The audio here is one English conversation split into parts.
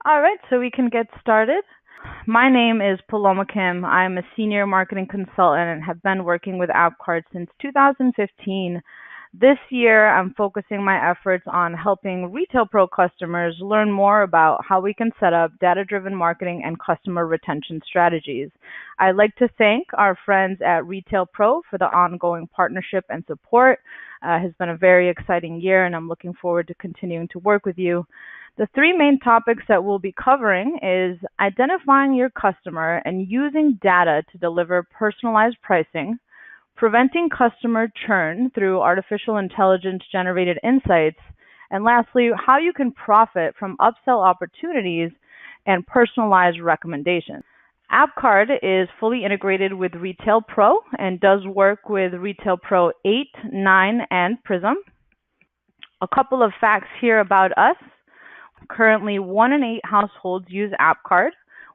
All right, so we can get started. My name is Paloma Kim. I'm a senior marketing consultant and have been working with AppCard since 2015. This year, I'm focusing my efforts on helping Retail Pro customers learn more about how we can set up data-driven marketing and customer retention strategies. I'd like to thank our friends at Retail Pro for the ongoing partnership and support. It has been a very exciting year, and I'm looking forward to continuing to work with you. The three main topics that we'll be covering is identifying your customer and using data to deliver personalized pricing, preventing customer churn through artificial intelligence generated insights, and lastly, how you can profit from upsell opportunities and personalized recommendations. AppCard is fully integrated with Retail Pro and does work with Retail Pro 8, 9, and Prism. A couple of facts here about us. Currently, 1 in 8 households use AppCard.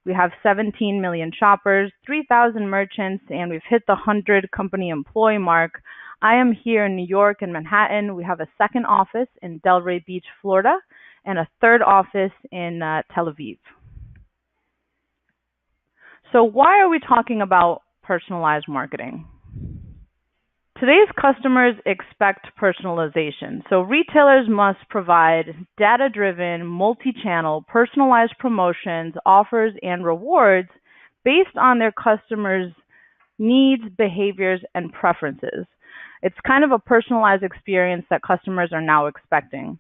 We have 17 million shoppers, 3,000 merchants, and we've hit the 100 company employee mark. I am here in New York and Manhattan. We have a second office in Delray Beach, Florida, and a third office in Tel Aviv. So why are we talking about personalized marketing? Today's customers expect personalization, so retailers must provide data-driven, multi-channel, personalized promotions, offers, and rewards based on their customers' needs, behaviors, and preferences. It's kind of a personalized experience that customers are now expecting.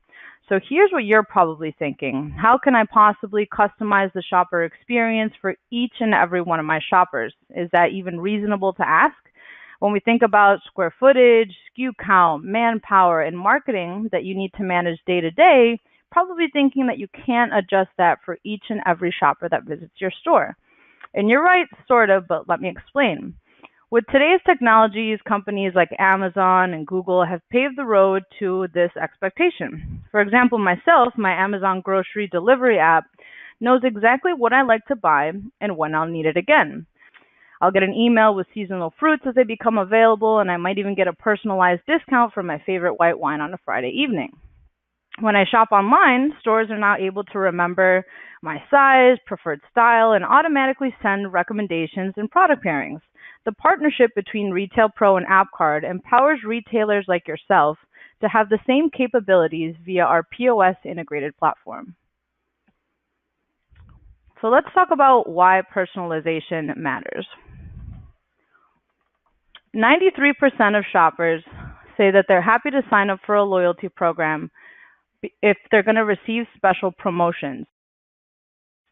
So here's what you're probably thinking. How can I possibly customize the shopper experience for each and every one of my shoppers? Is that even reasonable to ask? When we think about square footage, SKU count, manpower, and marketing that you need to manage day to day, probably thinking that you can't adjust that for each and every shopper that visits your store. And you're right, sort of, but let me explain. With today's technologies, companies like Amazon and Google have paved the road to this expectation. For example, myself, my Amazon grocery delivery app knows exactly what I like to buy and when I'll need it again. I'll get an email with seasonal fruits as they become available, and I might even get a personalized discount for my favorite white wine on a Friday evening. When I shop online, stores are now able to remember my size, preferred style, and automatically send recommendations and product pairings. The partnership between Retail Pro and AppCard empowers retailers like yourself to have the same capabilities via our POS integrated platform. So let's talk about why personalization matters. 93% of shoppers say that they're happy to sign up for a loyalty program if they're going to receive special promotions.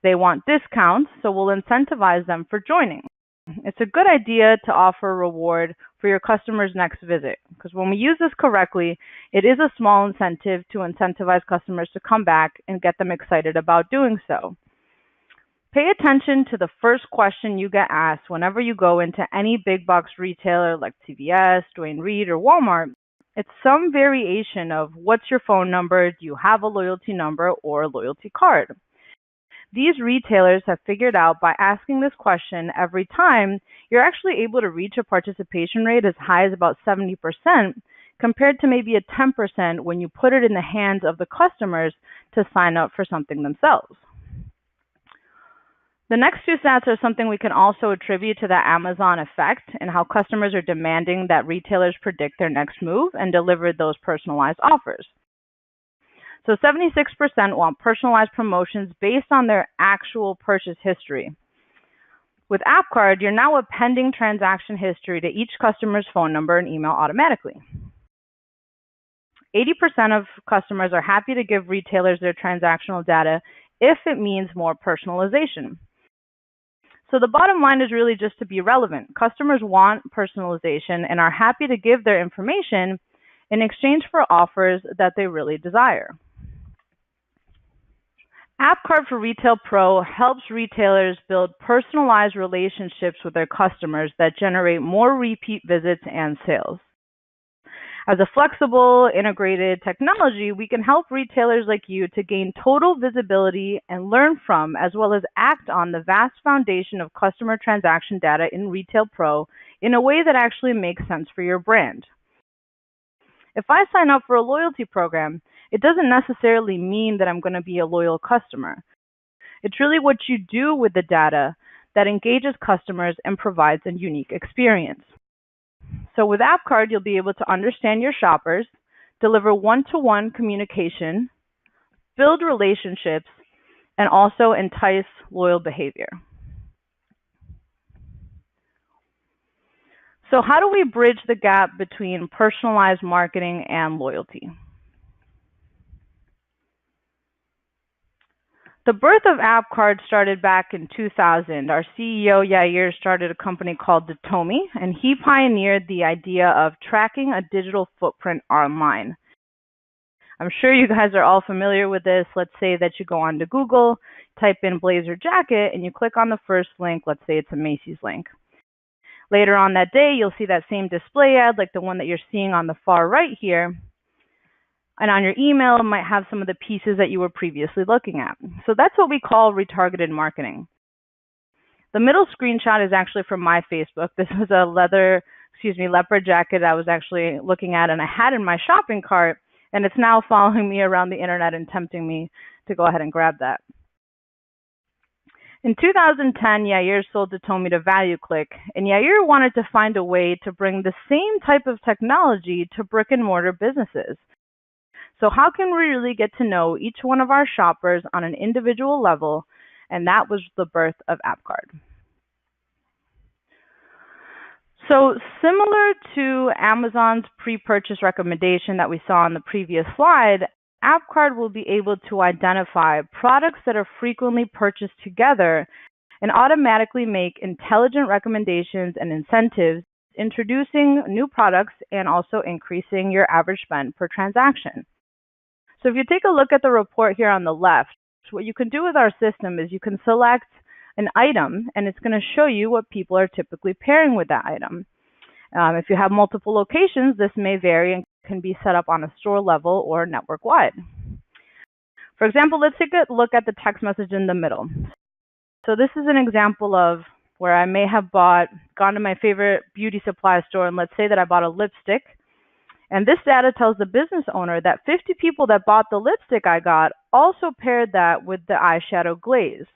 They want discounts, so we'll incentivize them for joining. It's a good idea to offer a reward for your customer's next visit, because when we use this correctly, it is a small incentive to incentivize customers to come back and get them excited about doing so. Pay attention to the first question you get asked whenever you go into any big box retailer like CVS, Duane Reade, or Walmart. It's some variation of what's your phone number, do you have a loyalty number, or a loyalty card. These retailers have figured out by asking this question every time, you're actually able to reach a participation rate as high as about 70%, compared to maybe a 10% when you put it in the hands of the customers to sign up for something themselves. The next two stats are something we can also attribute to the Amazon effect and how customers are demanding that retailers predict their next move and deliver those personalized offers. So 76% want personalized promotions based on their actual purchase history. With AppCard, you're now appending transaction history to each customer's phone number and email automatically. 80% of customers are happy to give retailers their transactional data if it means more personalization. So the bottom line is really just to be relevant. Customers want personalization and are happy to give their information in exchange for offers that they really desire. AppCard for Retail Pro helps retailers build personalized relationships with their customers that generate more repeat visits and sales. As a flexible, integrated technology, we can help retailers like you to gain total visibility and learn from, as well as act on the vast foundation of customer transaction data in Retail Pro in a way that actually makes sense for your brand. If I sign up for a loyalty program, it doesn't necessarily mean that I'm going to be a loyal customer. It's really what you do with the data that engages customers and provides a unique experience. So with AppCard, you'll be able to understand your shoppers, deliver one-to-one communication, build relationships, and also entice loyal behavior. So how do we bridge the gap between personalized marketing and loyalty? The birth of AppCard started back in 2000. Our CEO, Yair, started a company called Datomi, and he pioneered the idea of tracking a digital footprint online. I'm sure you guys are all familiar with this. Let's say that you go onto Google, type in blazer jacket, and you click on the first link. Let's say it's a Macy's link. Later on that day, you'll see that same display ad, like the one that you're seeing on the far right here. And on your email, it might have some of the pieces that you were previously looking at. So that's what we call retargeted marketing. The middle screenshot is actually from my Facebook. This was a leopard jacket I was actually looking at and I had in my shopping cart, and it's now following me around the internet and tempting me to go ahead and grab that. In 2010, Yair sold Datomi to ValueClick, and Yair wanted to find a way to bring the same type of technology to brick and mortar businesses. So how can we really get to know each one of our shoppers on an individual level? And that was the birth of AppCard. So similar to Amazon's pre-purchase recommendation that we saw on the previous slide, AppCard will be able to identify products that are frequently purchased together and automatically make intelligent recommendations and incentives, introducing new products and also increasing your average spend per transaction. So if you take a look at the report here on the left, what you can do with our system is you can select an item and it's going to show you what people are typically pairing with that item. If you have multiple locations, this may vary and can be set up on a store level or network wide. For example, let's take a look at the text message in the middle. So this is an example of where I may have gone to my favorite beauty supply store, and let's say that I bought a lipstick. And this data tells the business owner that 50 people that bought the lipstick I got also paired that with the eyeshadow glaze.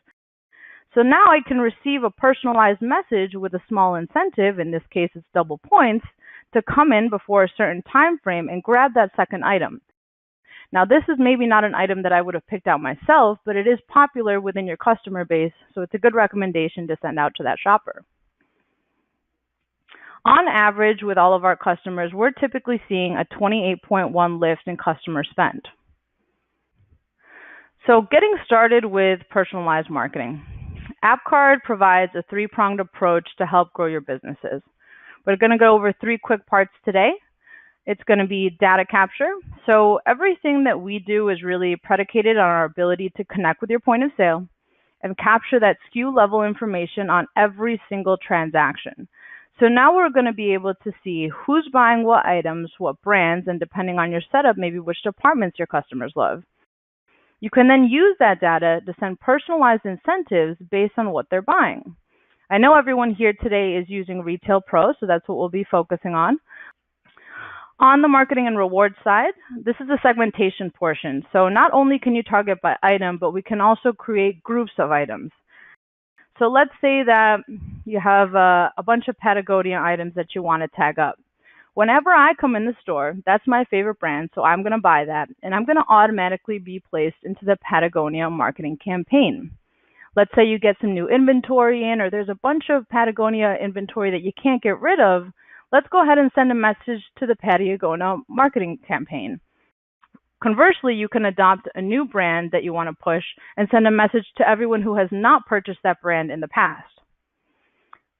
So now I can receive a personalized message with a small incentive, in this case it's double points, to come in before a certain time frame and grab that second item. Now this is maybe not an item that I would have picked out myself, but it is popular within your customer base, so it's a good recommendation to send out to that shopper. On average, with all of our customers, we're typically seeing a 28.1 lift in customer spend. So getting started with personalized marketing. AppCard provides a three-pronged approach to help grow your businesses. We're going to go over three quick parts today. It's going to be data capture. So everything that we do is really predicated on our ability to connect with your point of sale and capture that SKU level information on every single transaction. So now we're going to be able to see who's buying what items, what brands, and depending on your setup, maybe which departments your customers love. You can then use that data to send personalized incentives based on what they're buying. I know everyone here today is using Retail Pro, so that's what we'll be focusing on. On the marketing and reward side, this is the segmentation portion. So not only can you target by item, but we can also create groups of items. So let's say that you have a bunch of Patagonia items that you want to tag up. Whenever I come in the store, that's my favorite brand, so I'm going to buy that, and I'm going to automatically be placed into the Patagonia marketing campaign. Let's say you get some new inventory in, or there's a bunch of Patagonia inventory that you can't get rid of. Let's go ahead and send a message to the Patagonia marketing campaign. Conversely, you can adopt a new brand that you want to push and send a message to everyone who has not purchased that brand in the past.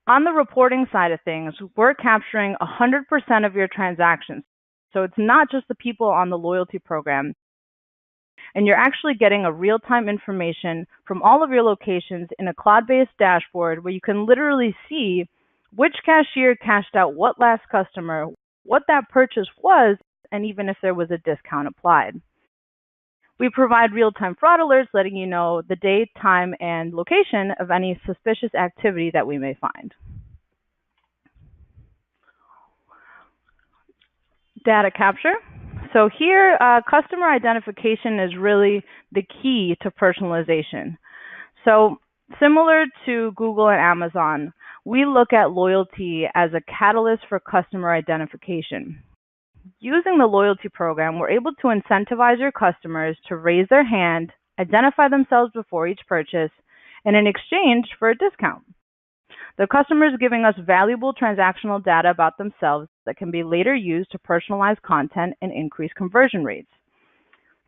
On the reporting side of things, we're capturing 100% of your transactions. So it's not just the people on the loyalty program. And you're actually getting a real-time information from all of your locations in a cloud-based dashboard where you can literally see which cashier cashed out what last customer, what that purchase was, and even if there was a discount applied. We provide real-time fraud alerts letting you know the date, time, and location of any suspicious activity that we may find. Data capture. So here, customer identification is really the key to personalization. So, similar to Google and Amazon, we look at loyalty as a catalyst for customer identification. Using the loyalty program, we're able to incentivize your customers to raise their hand, identify themselves before each purchase, and in exchange for a discount. The customer is giving us valuable transactional data about themselves that can be later used to personalize content and increase conversion rates.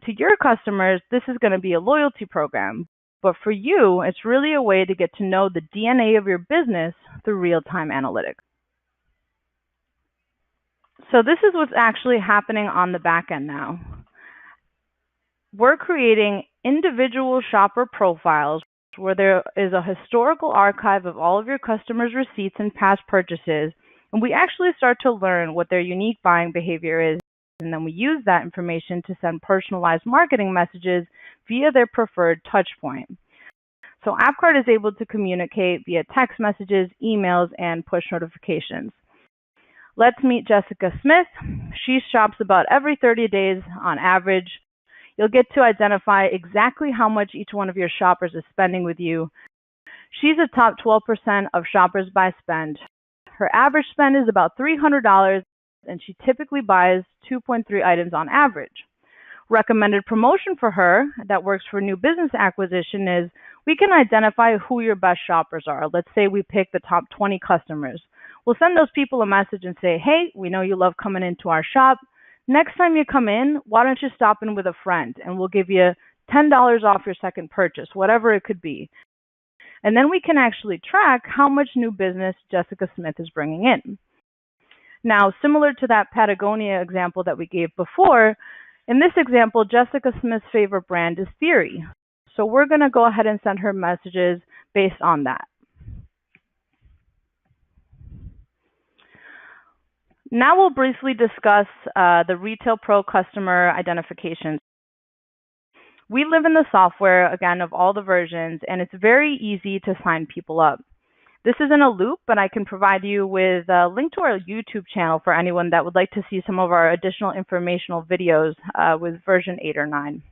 To your customers, this is going to be a loyalty program, but for you, it's really a way to get to know the DNA of your business through real-time analytics. So this is what's actually happening on the back end now. We're creating individual shopper profiles where there is a historical archive of all of your customers' receipts and past purchases, and we actually start to learn what their unique buying behavior is, and then we use that information to send personalized marketing messages via their preferred touchpoint. So AppCard is able to communicate via text messages, emails, and push notifications. Let's meet Jessica Smith. She shops about every 30 days on average. You'll get to identify exactly how much each one of your shoppers is spending with you. She's a top 12% of shoppers by spend. Her average spend is about $300, and she typically buys 2.3 items on average. Recommended promotion for her that works for new business acquisition is we can identify who your best shoppers are. Let's say we pick the top 20 customers. We'll send those people a message and say, hey, we know you love coming into our shop. Next time you come in, why don't you stop in with a friend and we'll give you $10 off your second purchase, whatever it could be. And then we can actually track how much new business Jessica Smith is bringing in. Now, similar to that Patagonia example that we gave before, in this example, Jessica Smith's favorite brand is Theory. So we're going to go ahead and send her messages based on that. Now we'll briefly discuss the Retail Pro customer identification. We live in the software, again, of all the versions, and it's very easy to sign people up. This isn't a loop, but I can provide you with a link to our YouTube channel for anyone that would like to see some of our additional informational videos with version 8 or 9.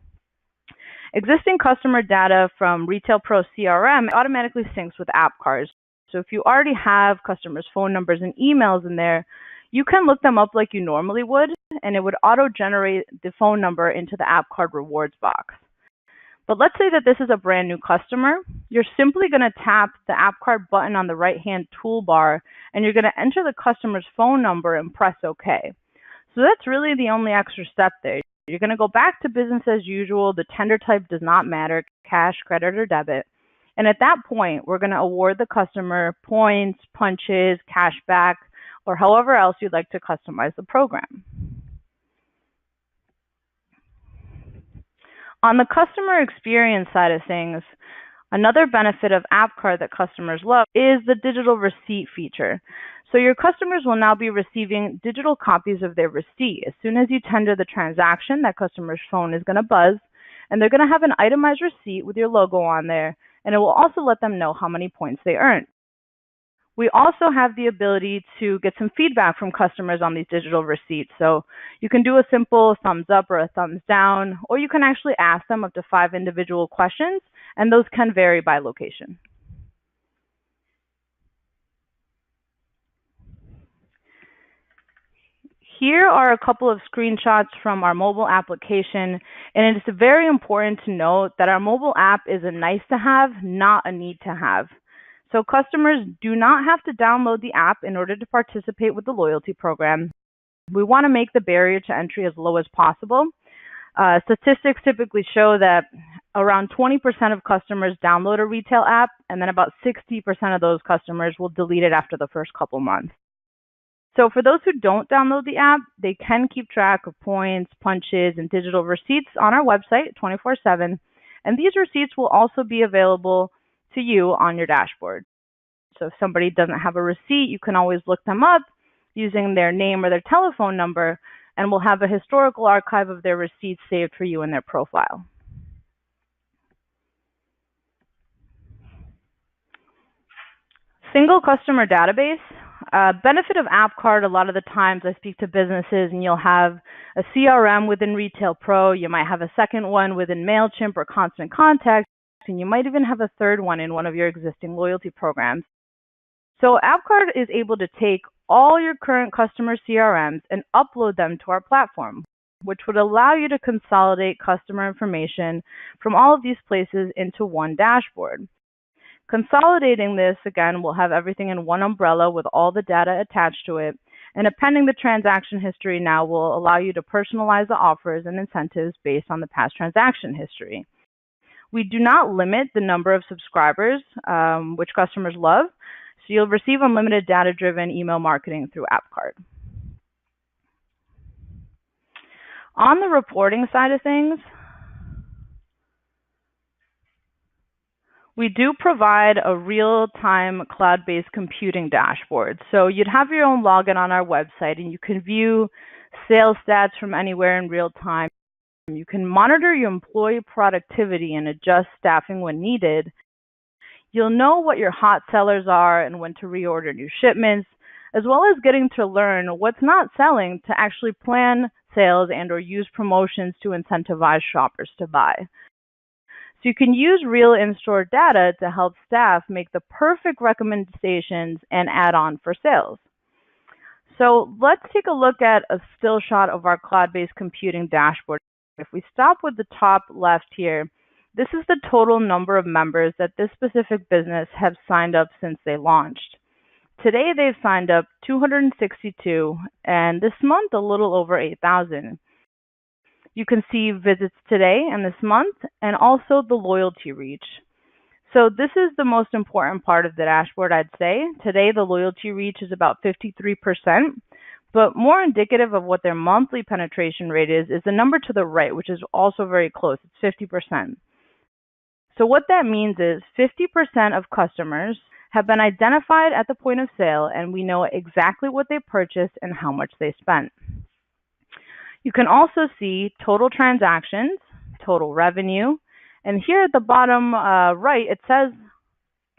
Existing customer data from Retail Pro CRM automatically syncs with AppCard. So if you already have customers' phone numbers and emails in there, you can look them up like you normally would, and it would auto-generate the phone number into the AppCard rewards box. But let's say that this is a brand new customer. You're simply going to tap the AppCard button on the right-hand toolbar, and you're going to enter the customer's phone number and press OK. So that's really the only extra step there. You're going to go back to business as usual. The tender type does not matter, cash, credit, or debit. And at that point, we're going to award the customer points, punches, cash back, or however else you'd like to customize the program. On the customer experience side of things, another benefit of AppCard that customers love is the digital receipt feature. So your customers will now be receiving digital copies of their receipt. As soon as you tender the transaction, that customer's phone is going to buzz, and they're going to have an itemized receipt with your logo on there, and it will also let them know how many points they earned. We also have the ability to get some feedback from customers on these digital receipts. So you can do a simple thumbs up or a thumbs down, or you can actually ask them up to 5 individual questions, and those can vary by location. Here are a couple of screenshots from our mobile application, and it's very important to note that our mobile app is a nice to have, not a need to have. So customers do not have to download the app in order to participate with the loyalty program. We want to make the barrier to entry as low as possible. Statistics typically show that around 20% of customers download a retail app, and then about 60% of those customers will delete it after the first couple months. So for those who don't download the app, they can keep track of points, punches, and digital receipts on our website 24/7, and these receipts will also be available to you on your dashboard. So if somebody doesn't have a receipt, you can always look them up using their name or their telephone number, and we'll have a historical archive of their receipts saved for you in their profile. Single customer database. Benefit of AppCard, a lot of the times I speak to businesses and you'll have a CRM within Retail Pro, you might have a second one within MailChimp or Constant Contact, and you might even have a third one in one of your existing loyalty programs. So AppCard is able to take all your current customer CRMs and upload them to our platform, which would allow you to consolidate customer information from all of these places into one dashboard. Consolidating this, again, will have everything in one umbrella with all the data attached to it, and appending the transaction history now will allow you to personalize the offers and incentives based on the past transaction history. We do not limit the number of subscribers, which customers love, so you'll receive unlimited data-driven email marketing through AppCard. On the reporting side of things, we do provide a real-time cloud-based computing dashboard. So you'd have your own login on our website, and you can view sales stats from anywhere in real time. You can monitor your employee productivity and adjust staffing when needed. You'll know what your hot sellers are and when to reorder new shipments, as well as getting to learn what's not selling to actually plan sales and or use promotions to incentivize shoppers to buy. So you can use real in-store data to help staff make the perfect recommendations and add on for sales. So let's take a look at a still shot of our cloud-based computing dashboard. If we stop with the top left here, this is the total number of members that this specific business have signed up since they launched. Today they've signed up 262, and this month a little over 8,000. You can see visits today and this month, and also the loyalty reach. So this is the most important part of the dashboard, I'd say. Today, the loyalty reach is about 53%, but more indicative of what their monthly penetration rate is the number to the right, which is also very close. It's 50%. So what that means is 50% of customers have been identified at the point of sale, and we know exactly what they purchased and how much they spent. You can also see total transactions, total revenue, and here at the bottom right, it says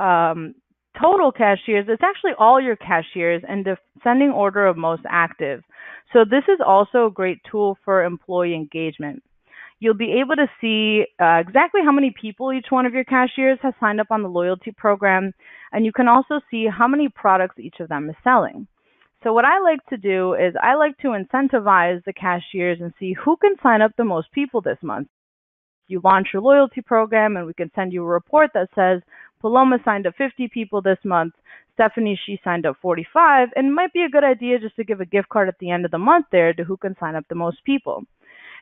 total cashiers. It's actually all your cashiers and descending order of most active. So this is also a great tool for employee engagement. You'll be able to see exactly how many people each one of your cashiers has signed up on the loyalty program, and you can also see how many products each of them is selling. So what I like to do is I like to incentivize the cashiers and see who can sign up the most people this month. You launch your loyalty program and we can send you a report that says Paloma signed up 50 people this month, Stephanie, she signed up 45, and it might be a good idea just to give a gift card at the end of the month there to who can sign up the most people.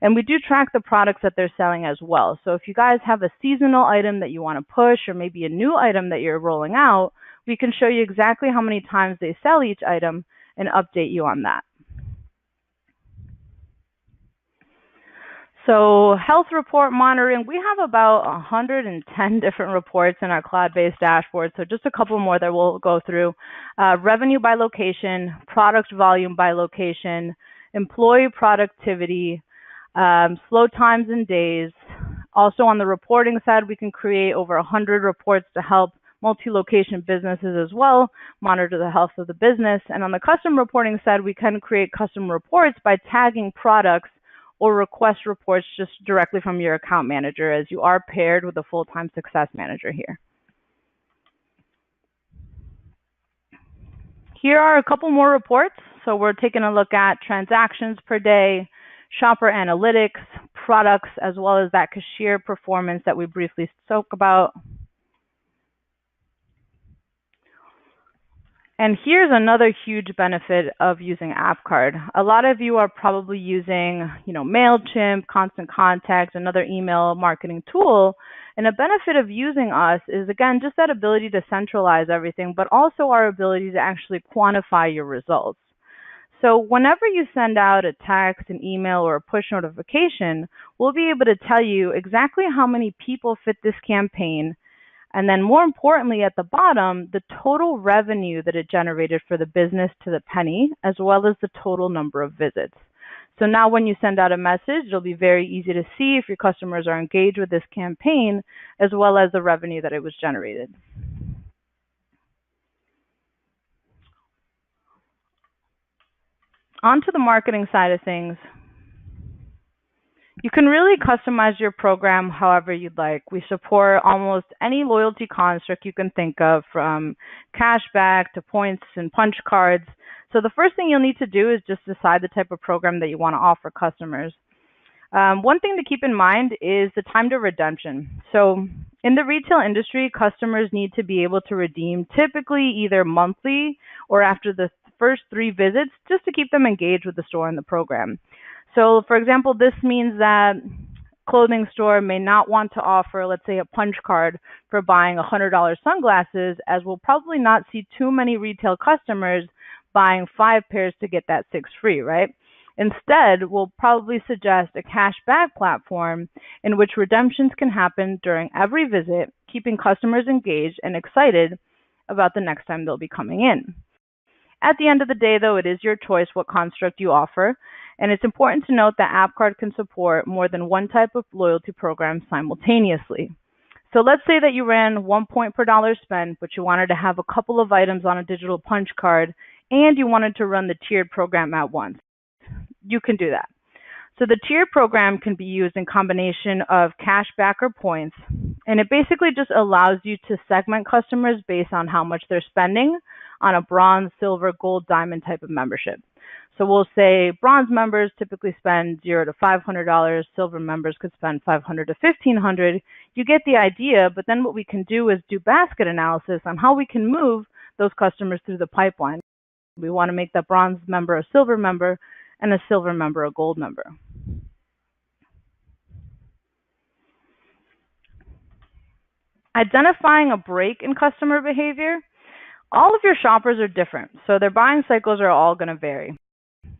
And we do track the products that they're selling as well. So if you guys have a seasonal item that you want to push or maybe a new item that you're rolling out, we can show you exactly how many times they sell each item and update you on that. So health report monitoring, we have about 110 different reports in our cloud-based dashboard. So just a couple more that we'll go through. Revenue by location, product volume by location, employee productivity, slow times and days. Also on the reporting side, we can create over 100 reports to help multi-location businesses as well monitor the health of the business. And on the custom reporting side, we can create custom reports by tagging products or request reports just directly from your account manager, as you are paired with a full-time success manager here. Here are a couple more reports. So we're taking a look at transactions per day, shopper analytics, products, as well as that cashier performance that we briefly spoke about. And here's another huge benefit of using AppCard. A lot of you are probably using, MailChimp, Constant Contact, another email marketing tool. And a benefit of using us is, again, just that ability to centralize everything, but also our ability to actually quantify your results. So whenever you send out a text, an email, or a push notification, we'll be able to tell you exactly how many people fit this campaign. And then more importantly, at the bottom, the total revenue that it generated for the business to the penny, as well as the total number of visits. So now when you send out a message, it'll be very easy to see if your customers are engaged with this campaign, as well as the revenue that it was generated. On to the marketing side of things. You can really customize your program however you'd like. We support almost any loyalty construct you can think of, from cashback to points and punch cards. So the first thing you'll need to do is just decide the type of program that you want to offer customers. One thing to keep in mind is the time to redemption. So in the retail industry, customers need to be able to redeem typically either monthly or after the first 3 visits, just to keep them engaged with the store and the program. So for example, this means that clothing store may not want to offer, let's say, a punch card for buying $100 sunglasses, as we'll probably not see too many retail customers buying 5 pairs to get that 6 free, right? Instead, we'll probably suggest a cash back platform in which redemptions can happen during every visit, keeping customers engaged and excited about the next time they'll be coming in. At the end of the day, though, it is your choice what construct you offer, and it's important to note that AppCard can support more than one type of loyalty program simultaneously. So let's say that you ran 1 point per dollar spent, but you wanted to have a couple of items on a digital punch card, and you wanted to run the tiered program at once. You can do that. So the tier program can be used in combination of cash back or points, and it basically just allows you to segment customers based on how much they're spending on a bronze, silver, gold, diamond type of membership. So we'll say bronze members typically spend $0 to $500, silver members could spend $500 to $1,500. You get the idea, but then what we can do is do basket analysis on how we can move those customers through the pipeline. We want to make that bronze member a silver member, and a silver member a gold member. Identifying a break in customer behavior. All of your shoppers are different, so their buying cycles are all going to vary.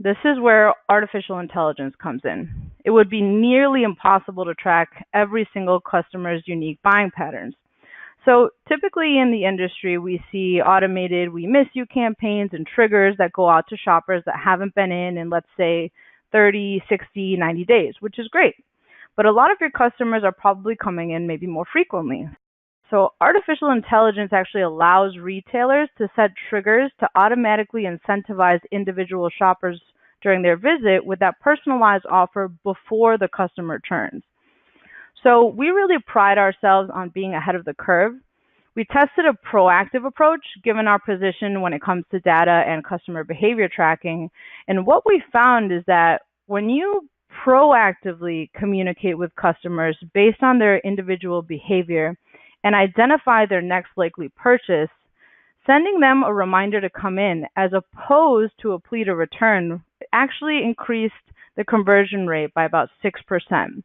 This is where artificial intelligence comes in. It would be nearly impossible to track every single customer's unique buying patterns. So typically in the industry, we see automated "we miss you" campaigns and triggers that go out to shoppers that haven't been in, let's say, 30, 60, 90 days, which is great. But a lot of your customers are probably coming in maybe more frequently. So artificial intelligence actually allows retailers to set triggers to automatically incentivize individual shoppers during their visit with that personalized offer before the customer turns. So we really pride ourselves on being ahead of the curve. We tested a proactive approach given our position when it comes to data and customer behavior tracking. And what we found is that when you proactively communicate with customers based on their individual behavior and identify their next likely purchase, sending them a reminder to come in as opposed to a plea to return actually increased the conversion rate by about 6%.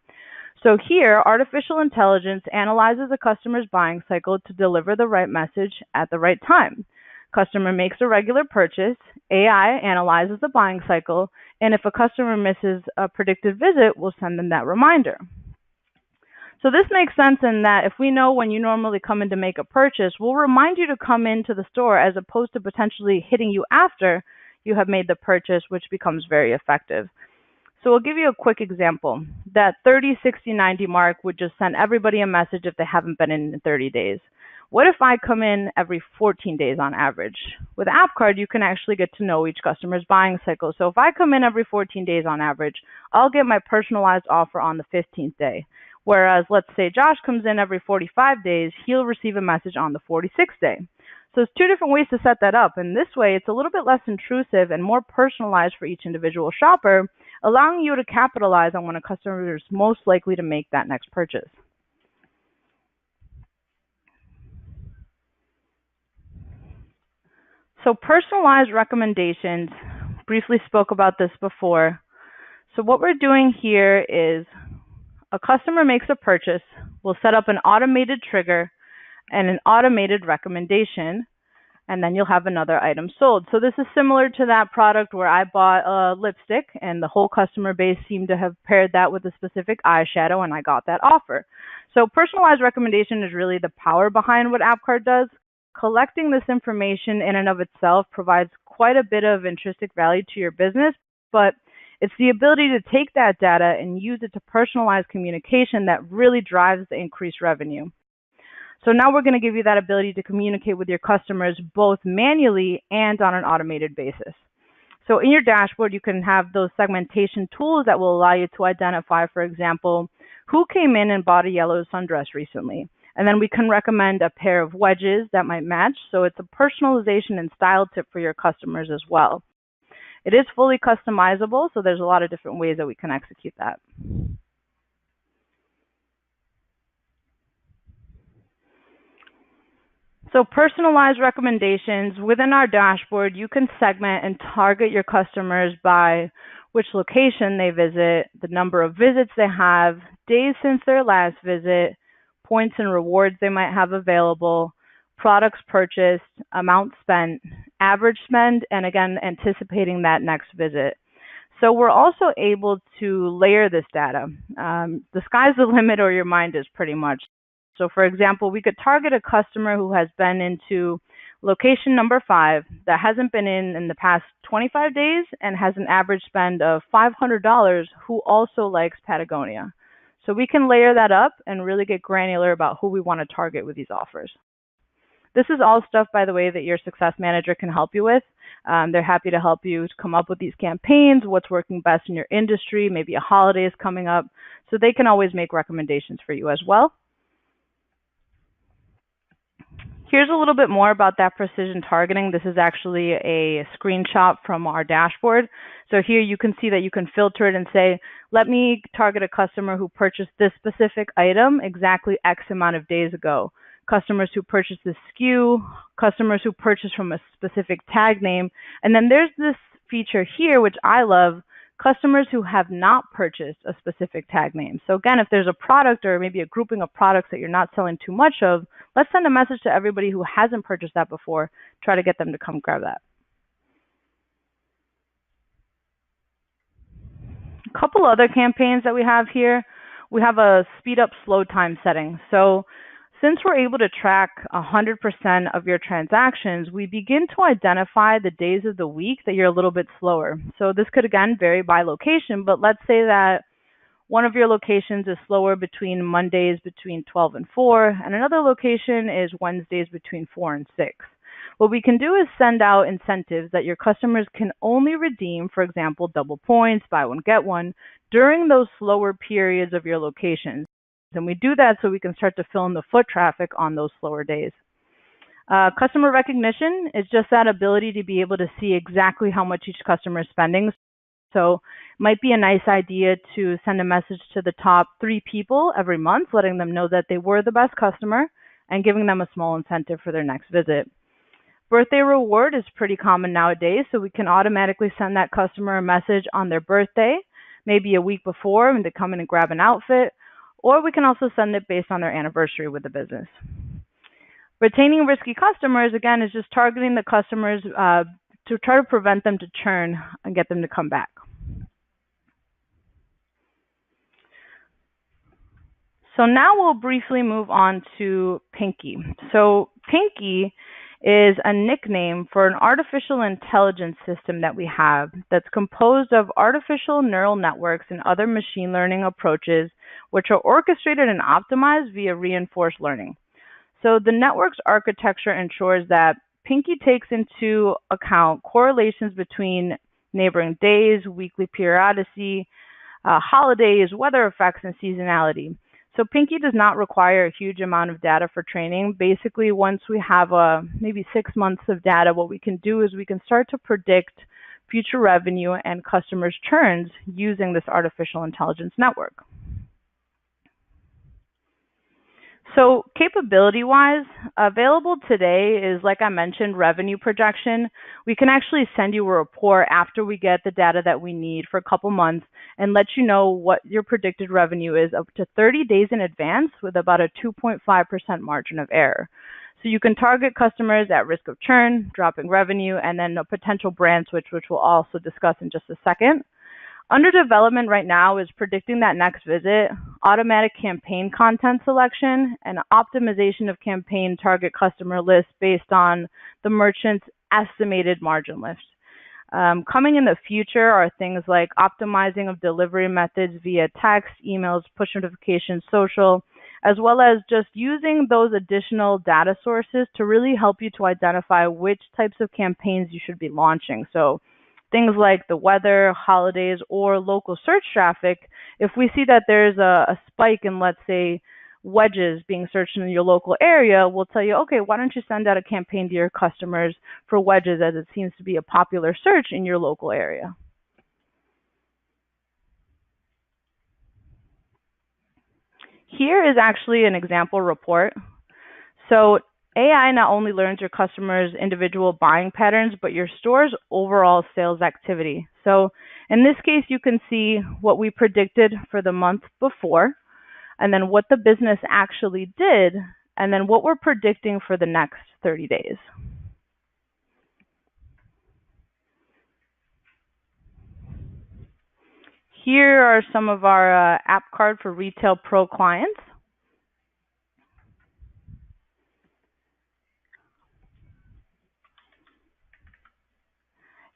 So here, artificial intelligence analyzes a customer's buying cycle to deliver the right message at the right time. Customer makes a regular purchase, AI analyzes the buying cycle, and if a customer misses a predicted visit, we'll send them that reminder. So this makes sense in that if we know when you normally come in to make a purchase, we'll remind you to come into the store as opposed to potentially hitting you after you have made the purchase, which becomes very effective. So we'll give you a quick example. That 30, 60, 90 mark would just send everybody a message if they haven't been in 30 days. What if I come in every 14 days on average? With AppCard, you can actually get to know each customer's buying cycle. So if I come in every 14 days on average, I'll get my personalized offer on the 15th day. Whereas let's say Josh comes in every 45 days, he'll receive a message on the 46th day. So there's 2 different ways to set that up. And this way, it's a little bit less intrusive and more personalized for each individual shopper, allowing you to capitalize on when a customer is most likely to make that next purchase. So personalized recommendations, briefly spoke about this before. So what we're doing here is a customer makes a purchase, we'll set up an automated trigger and an automated recommendation, and then you'll have another item sold. So this is similar to that product where I bought a lipstick and the whole customer base seemed to have paired that with a specific eyeshadow and I got that offer. So personalized recommendation is really the power behind what AppCard does. Collecting this information in and of itself provides quite a bit of intrinsic value to your business, but it's the ability to take that data and use it to personalize communication that really drives the increased revenue. So now we're going to give you that ability to communicate with your customers both manually and on an automated basis. So in your dashboard, you can have those segmentation tools that will allow you to identify, for example, who came in and bought a yellow sundress recently. And then we can recommend a pair of wedges that might match. So it's a personalization and style tip for your customers as well. It is fully customizable, so there's a lot of different ways that we can execute that. So personalized recommendations within our dashboard, you can segment and target your customers by which location they visit, the number of visits they have, days since their last visit, points and rewards they might have available, products purchased, amount spent, average spend, and again, anticipating that next visit. So we're also able to layer this data. The sky's the limit or your mind is pretty much. So for example, we could target a customer who has been into location number 5 that hasn't been in the past 25 days and has an average spend of $500 who also likes Patagonia. So we can layer that up and really get granular about who we want to target with these offers. This is all stuff, by the way, that your success manager can help you with. They're happy to help you come up with these campaigns, what's working best in your industry, maybe a holiday is coming up. So they can always make recommendations for you as well. Here's a little bit more about that precision targeting. This is actually a screenshot from our dashboard. So here you can see that you can filter it and say, let me target a customer who purchased this specific item exactly X amount of days ago. Customers who purchased this SKU, customers who purchased from a specific tag name. And then there's this feature here, which I love, customers who have not purchased a specific tag name. So again, if there's a product or maybe a grouping of products that you're not selling too much of, let's send a message to everybody who hasn't purchased that before, try to get them to come grab that. A couple other campaigns that we have here. We have a speed up slow time setting. So since we're able to track 100% of your transactions, we begin to identify the days of the week that you're a little bit slower. So this could, again, vary by location, but let's say that one of your locations is slower between Mondays between 12 and 4, and another location is Wednesdays between 4 and 6. What we can do is send out incentives that your customers can only redeem, for example, double points, buy one, get one, during those slower periods of your locations. And we do that so we can start to fill in the foot traffic on those slower days. Customer recognition is just that ability to be able to see exactly how much each customer is spending. So it might be a nice idea to send a message to the top 3 people every month, letting them know that they were the best customer and giving them a small incentive for their next visit. Birthday reward is pretty common nowadays, so we can automatically send that customer a message on their birthday, maybe a week before, and to come in and grab an outfit. Or we can also send it based on their anniversary with the business. Retaining risky customers, again, is just targeting the customers to try to prevent them to churn and get them to come back. So now we'll briefly move on to Pinky. So Pinky is a nickname for an artificial intelligence system that we have that's composed of artificial neural networks and other machine learning approaches which are orchestrated and optimized via reinforced learning. So the network's architecture ensures that Pinky takes into account correlations between neighboring days, weekly periodicity, holidays, weather effects, and seasonality. So Pinky does not require a huge amount of data for training. Basically, once we have maybe 6 months of data, what we can do is we can start to predict future revenue and customers' churns using this artificial intelligence network. So capability-wise, available today is, like I mentioned, revenue projection. We can actually send you a report after we get the data that we need for a couple months and let you know what your predicted revenue is up to 30 days in advance with about a 2.5% margin of error. So you can target customers at risk of churn, dropping revenue, and then a potential brand switch, which we'll also discuss in just a second. Under development right now is predicting that next visit, automatic campaign content selection, and optimization of campaign target customer lists based on the merchant's estimated margin lift. Coming in the future are things like optimizing of delivery methods via text, emails, push notifications, social, as well as just using those additional data sources to really help you to identify which types of campaigns you should be launching. So things like the weather, holidays, or local search traffic, if we see that there's a spike in, let's say, wedges being searched in your local area, we'll tell you, okay, why don't you send out a campaign to your customers for wedges, as it seems to be a popular search in your local area. Here is actually an example report. So AI not only learns your customers' individual buying patterns, but your store's overall sales activity. So in this case, you can see what we predicted for the month before, and then what the business actually did, and then what we're predicting for the next 30 days. Here are some of our app card for Retail Pro clients.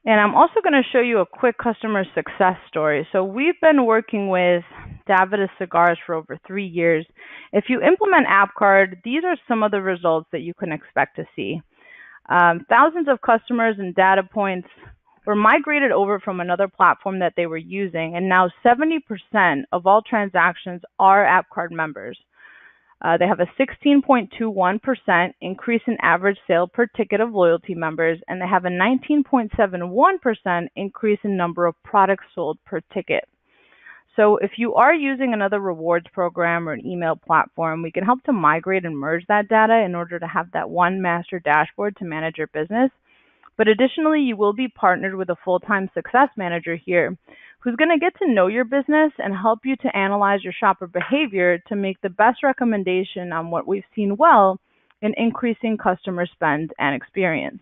And I'm also going to show you a quick customer success story. So we've been working with Davidoff Cigars for over 3 years. If you implement AppCard, these are some of the results that you can expect to see. Thousands of customers and data points were migrated over from another platform that they were using, and now 70% of all transactions are AppCard members. They have a 16.21% increase in average sale per ticket of loyalty members, and they have a 19.71% increase in number of products sold per ticket. So if you are using another rewards program or an email platform, we can help to migrate and merge that data in order to have that one master dashboard to manage your business. But additionally, you will be partnered with a full-time success manager here who's going to get to know your business and help you to analyze your shopper behavior to make the best recommendation on what we've seen well in increasing customer spend and experience.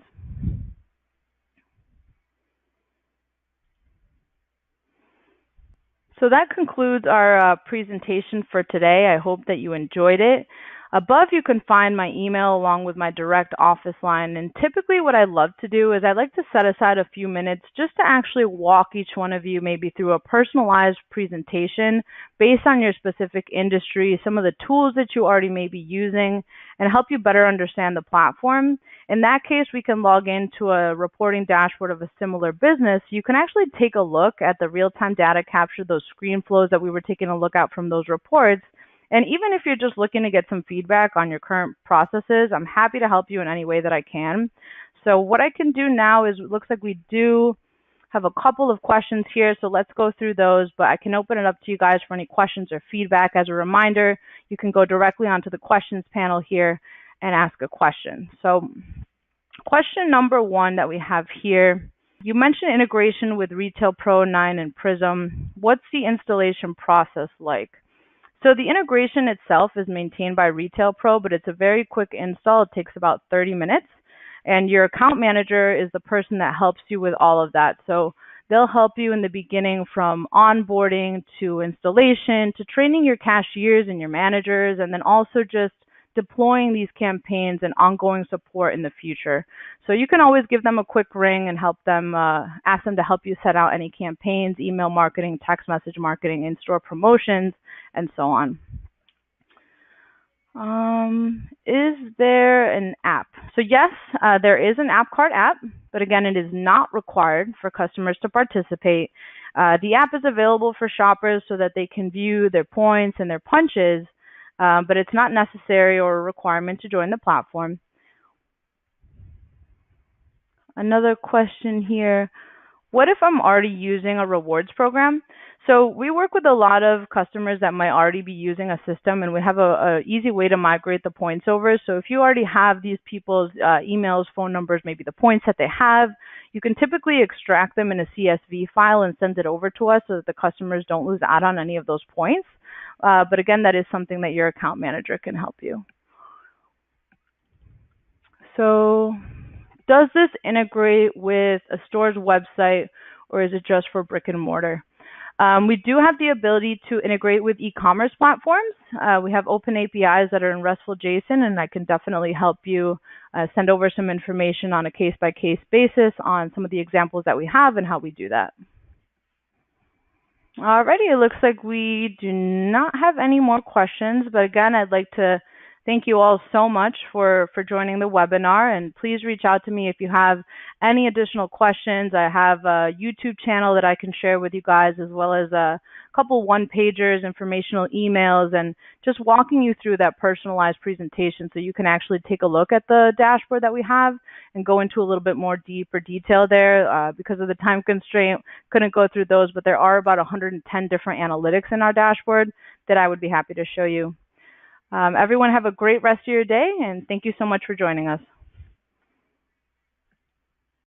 So that concludes our presentation for today. I hope that you enjoyed it. Above, you can find my email along with my direct office line. And typically what I love to do is I like to set aside a few minutes just to actually walk each one of you maybe through a personalized presentation based on your specific industry, some of the tools that you already may be using, and help you better understand the platform. In that case, we can log into a reporting dashboard of a similar business. You can actually take a look at the real-time data capture, those screen flows that we were taking a look at from those reports. And even if you're just looking to get some feedback on your current processes, I'm happy to help you in any way that I can. So what I can do now is, it looks like we do have a couple of questions here, so let's go through those, but I can open it up to you guys for any questions or feedback. As a reminder, you can go directly onto the questions panel here and ask a question. So question number one that we have here, you mentioned integration with Retail Pro 9 and Prism. What's the installation process like? So the integration itself is maintained by Retail Pro, but it's a very quick install. It takes about 30 minutes. And your account manager is the person that helps you with all of that. So they'll help you in the beginning from onboarding to installation to training your cashiers and your managers, and then also just deploying these campaigns and ongoing support in the future. So you can always give them a quick ring and help them, ask them to help you set out any campaigns, email marketing, text message marketing, in-store promotions, and so on. Is there an app? So yes, there is an AppCard app, but again, it is not required for customers to participate. The app is available for shoppers so that they can view their points and their punches, but it's not necessary or a requirement to join the platform. Another question here. What if I'm already using a rewards program? So we work with a lot of customers that might already be using a system, and we have a easy way to migrate the points over. So if you already have these people's emails, phone numbers, maybe the points that they have, you can typically extract them in a CSV file and send it over to us so that the customers don't lose out on any of those points. But again, that is something that your account manager can help you. So does this integrate with a store's website, or is it just for brick and mortar? We do have the ability to integrate with e-commerce platforms. We have open APIs that are in RESTful JSON, and I can definitely help you send over some information on a case-by-case basis on some of the examples that we have and how we do that. Alrighty, it looks like we do not have any more questions, but again, I'd like to Thank you all so much for joining the webinar, and please reach out to me if you have any additional questions. I have a YouTube channel that I can share with you guys, as well as a couple one-pagers, informational emails, and just walking you through that personalized presentation so you can actually take a look at the dashboard that we have and go into a little bit more deeper detail there. Because of the time constraint, couldn't go through those, but there are about 110 different analytics in our dashboard that I would be happy to show you. Everyone have a great rest of your day, and thank you so much for joining us.